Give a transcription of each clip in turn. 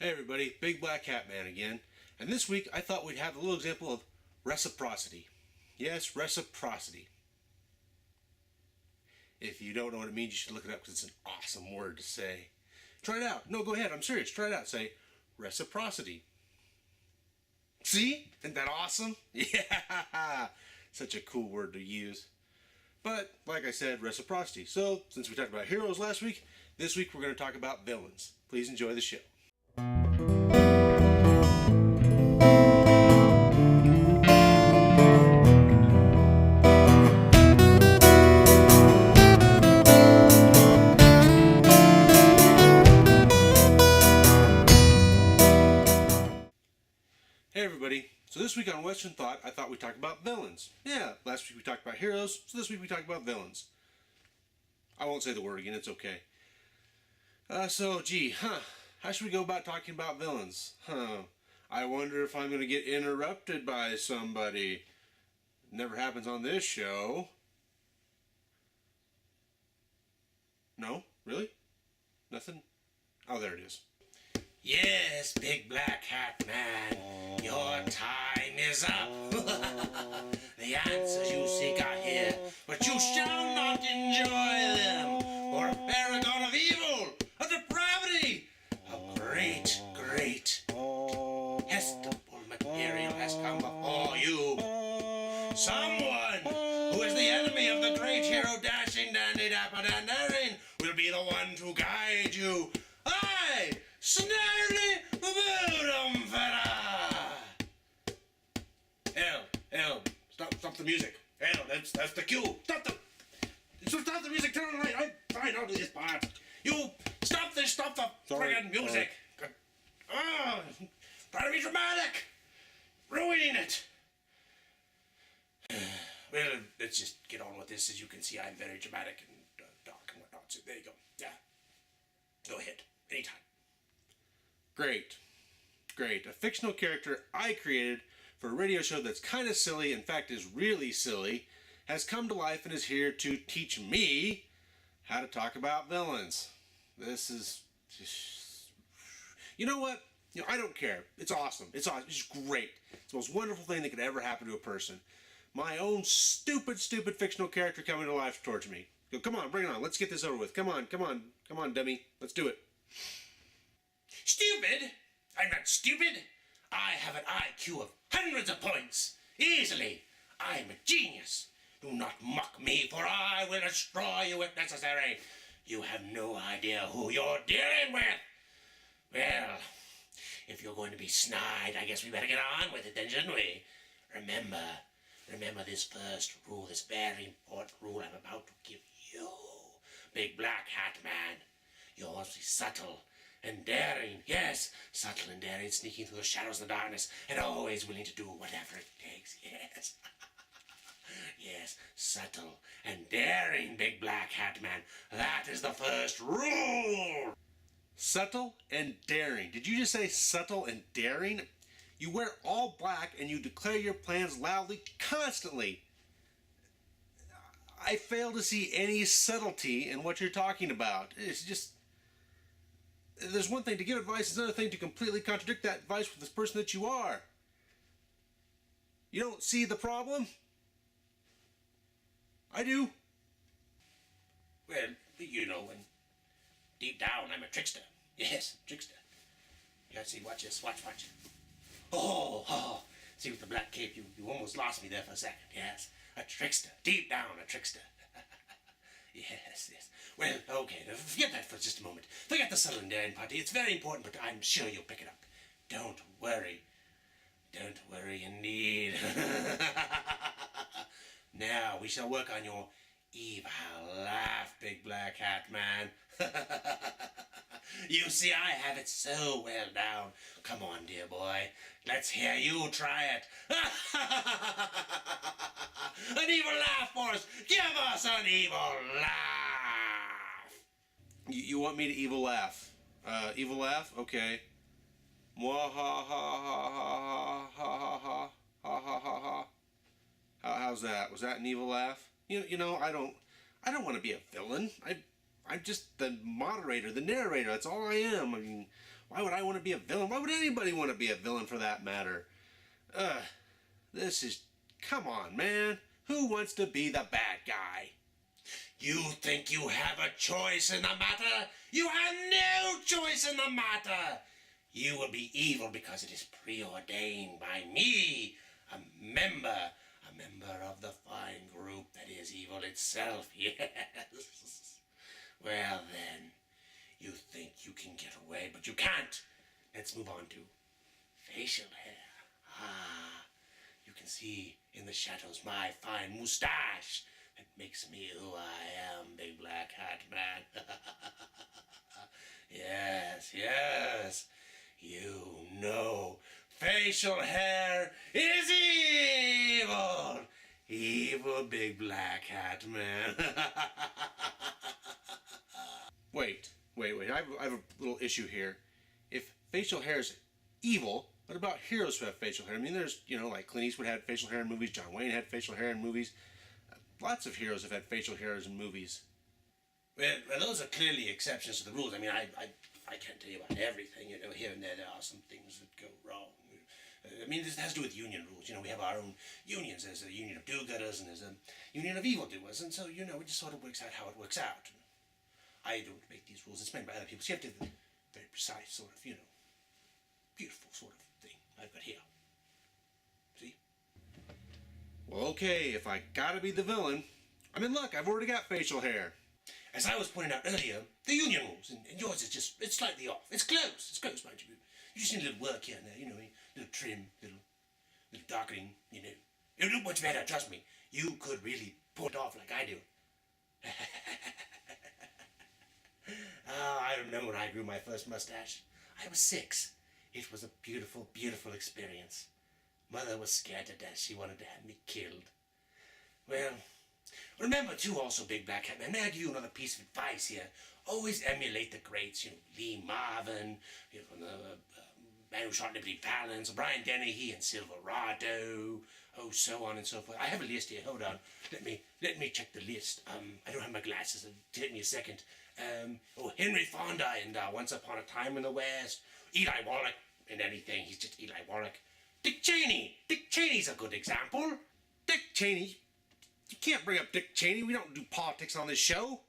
Hey everybody, BigBlackHatMan again, and this week I thought we'd have a little example of reciprocity. Yes, reciprocity. If you don't know what it means, you should look it up because it's an awesome word to say. Try it out. No, go ahead, I'm serious. Try it out. Say reciprocity. See? Isn't that awesome? Yeah! Such a cool word to use. But, like I said, reciprocity. So, since we talked about heroes last week, this week we're going to talk about villains. Please enjoy the show. Hey everybody, so this week on Western Thought, I thought we'd talk about villains. Yeah, last week we talked about heroes, so this week we talked about villains. I won't say the word again, it's okay. How should we go about talking about villains? I wonder if I'm going to get interrupted by somebody. Never happens on this show. No? Really? Nothing? Oh, there it is. Yes, BigBlackHatMan, your time is up. The answers you seek are here, but you shall not enjoy them. For a paragon of evil, of depravity, a great, estimable material has come before you. Someone who is the enemy of the great hero Dashing Dandy Dapper Dan Daring will be the one to guide you. I, Snarly Boodum Fella! Hell, stop the music. Hell, that's the cue. Stop the music, turn on the light. I'm fine, I'll do this part. You, stop the friggin' music. Oh, trying to be dramatic. Ruining it. Well, let's just get on with this. As you can see, I'm very dramatic and dark and whatnot. So there you go. Yeah. Go ahead. Anytime. Great. A fictional character I created for a radio show that's kind of silly, in fact is really silly, has come to life and is here to teach me how to talk about villains. This is just... You know what? I don't care. It's awesome. It's great. It's the most wonderful thing that could ever happen to a person. My own stupid fictional character coming to life to torture me. Go, come on, bring it on. Let's get this over with. Come on, dummy. Let's do it. Stupid? I'm not stupid. I have an IQ of hundreds of points. Easily. I'm a genius. Do not mock me, for I will destroy you if necessary. You have no idea who you're dealing with. Well, if you're going to be snide, I guess we better get on with it then, shouldn't we? Remember this first rule, this very important rule I'm about to give you. BigBlackHatMan. You must be subtle and daring. Yes, subtle and daring, sneaking through the shadows and the darkness, and always willing to do whatever it takes. Yes. Yes, subtle and daring, BigBlackHatMan. That is the first rule. Subtle and daring. Did you just say subtle and daring? You wear all black and you declare your plans loudly, constantly. I fail to see any subtlety in what you're talking about. It's just... There's one thing to give advice, it's another thing to completely contradict that advice with this person that you are. You don't see the problem? I do. Well, and deep down I'm a trickster. Yes, trickster. Yeah, see, watch this, watch. Oh, see, with the black cape, you almost lost me there for a second. Yes, a trickster. Deep down, a trickster. Yes. Well, okay, now forget that for just a moment. Forget the subtle and daring party. It's very important, but I'm sure you'll pick it up. Don't worry. Don't worry indeed. Now, we shall work on your evil laugh, BigBlackHatMan. You see, I have it so well down. Come on, dear boy. Let's hear you try it. An evil laugh for us. Give us an evil laugh. You want me to evil laugh? Evil laugh? Okay. Mwah ha ha ha ha ha ha ha ha ha ha. How's that? Was that an evil laugh? You know, I don't want to be a villain. I'm just the moderator, the narrator. That's all I am. I mean, Why would I want to be a villain? Why would anybody want to be a villain for that matter? This is... Come on, man. Who wants to be the bad guy? You think you have a choice in the matter? You have no choice in the matter. You will be evil because it is preordained by me, a member of the fine group that is evil itself. Yes. Well then, you think you can get away, but you can't. Let's move on to facial hair. You can see in the shadows my fine mustache that makes me who I am, Big Black Hat Man. Yes. You know, facial hair is evil. Evil Big Black Hat Man. Wait. I have a little issue here. If facial hair is evil, what about heroes who have facial hair? I mean, there's, like Clint Eastwood had facial hair in movies, John Wayne had facial hair in movies. Lots of heroes have had facial hairs in movies. Well, those are clearly exceptions to the rules. I mean, I can't tell you about everything. Here and there are some things that go wrong. I mean, this has to do with union rules. We have our own unions. There's a union of do-gooders and there's a union of evildoers. And so, it just sort of works out how it works out. I don't make these rules. It's made by other people. So you have to have a very precise sort of, beautiful sort of thing I've got here. See? Well, okay, if I gotta be the villain, I mean, look, I've already got facial hair. As I was pointing out earlier, the union rules, and yours is just, it's slightly off. It's close, mind you. You just need a little work here and there, a little trim, little darkening, It would look much better, trust me. You could really pull it off like I do. I remember when I grew my first mustache. I was 6. It was a beautiful, beautiful experience. Mother was scared to death. She wanted to have me killed. Well, remember too also, Big Black Hat Man, may I give you another piece of advice here? Always emulate the greats, Lee Marvin, the man who shot Liberty Valance, Brian Dennehy and Silverado, so on and so forth. I have a list here, hold on. Let me check the list. I don't have my glasses, take me a second. Henry Fonda and Once Upon a Time in the West, Eli Wallach and anything, he's just Eli Wallach. Dick Cheney's a good example. Dick Cheney? You can't bring up Dick Cheney. We don't do politics on this show.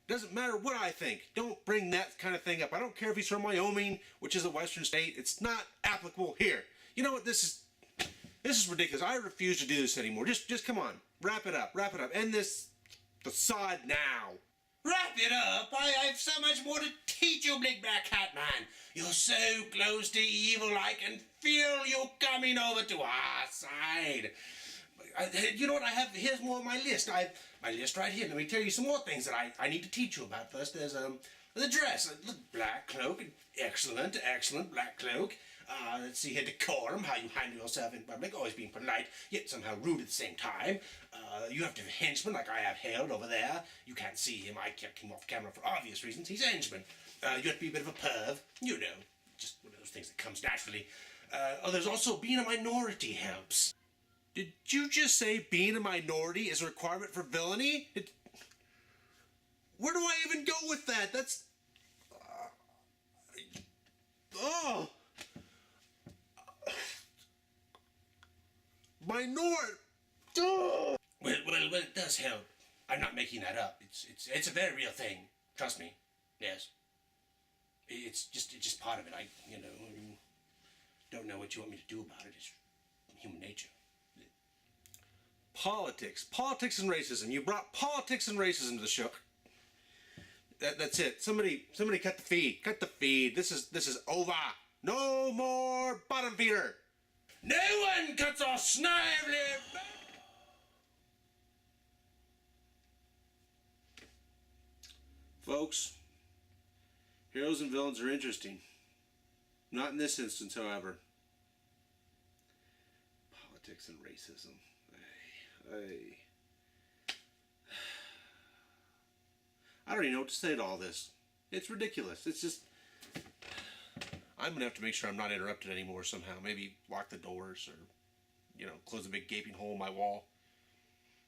Doesn't matter what I think. Don't bring that kind of thing up. I don't care if he's from Wyoming, which is a western state. It's not applicable here. You know what? This is ridiculous. I refuse to do this anymore. Just come on. Wrap it up. End this facade now. Wrap it up? I have so much more to teach you, Big Black Hat Man. You're so close to evil, I can feel you coming over to our side. You know what I have? Here's more on my list. My list right here. Let me tell you some more things that I need to teach you about. First, there's the dress. The black cloak. Excellent black cloak. Let's see here, decorum, how you handle yourself in public, always being polite, yet somehow rude at the same time. You have to have a henchman like I have Harold over there. You can't see him. I kept him off camera for obvious reasons. He's a henchman. You have to be a bit of a perv. Just one of those things that comes naturally. There's also being a minority helps. Did you just say being a minority is a requirement for villainy? Where do I even go with that? That's... Minority... Well, it does help. I'm not making that up. It's a very real thing. Trust me. Yes. It's just part of it. I don't know what you want me to do about it. It's human nature. Politics and racism. You brought politics and racism to the show. That's it. Somebody cut the feed. This is over. No more bottom feeder. No one cuts our snively. Folks, heroes and villains are interesting. Not in this instance, however. Politics and racism. I don't even know what to say to all this. It's ridiculous. It's just... I'm going to have to make sure I'm not interrupted anymore somehow. Maybe lock the doors or, close a big gaping hole in my wall.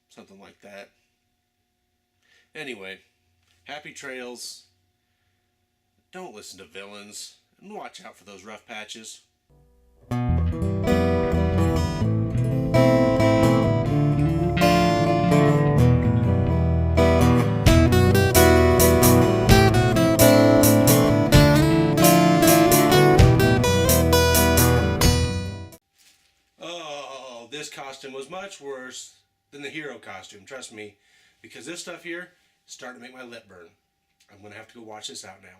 Something like that. Anyway, happy trails. Don't listen to villains. and watch out for those rough patches. Oh, this costume was much worse than the hero costume, trust me, because this stuff here is starting to make my lip burn. I'm going to have to go wash this out now.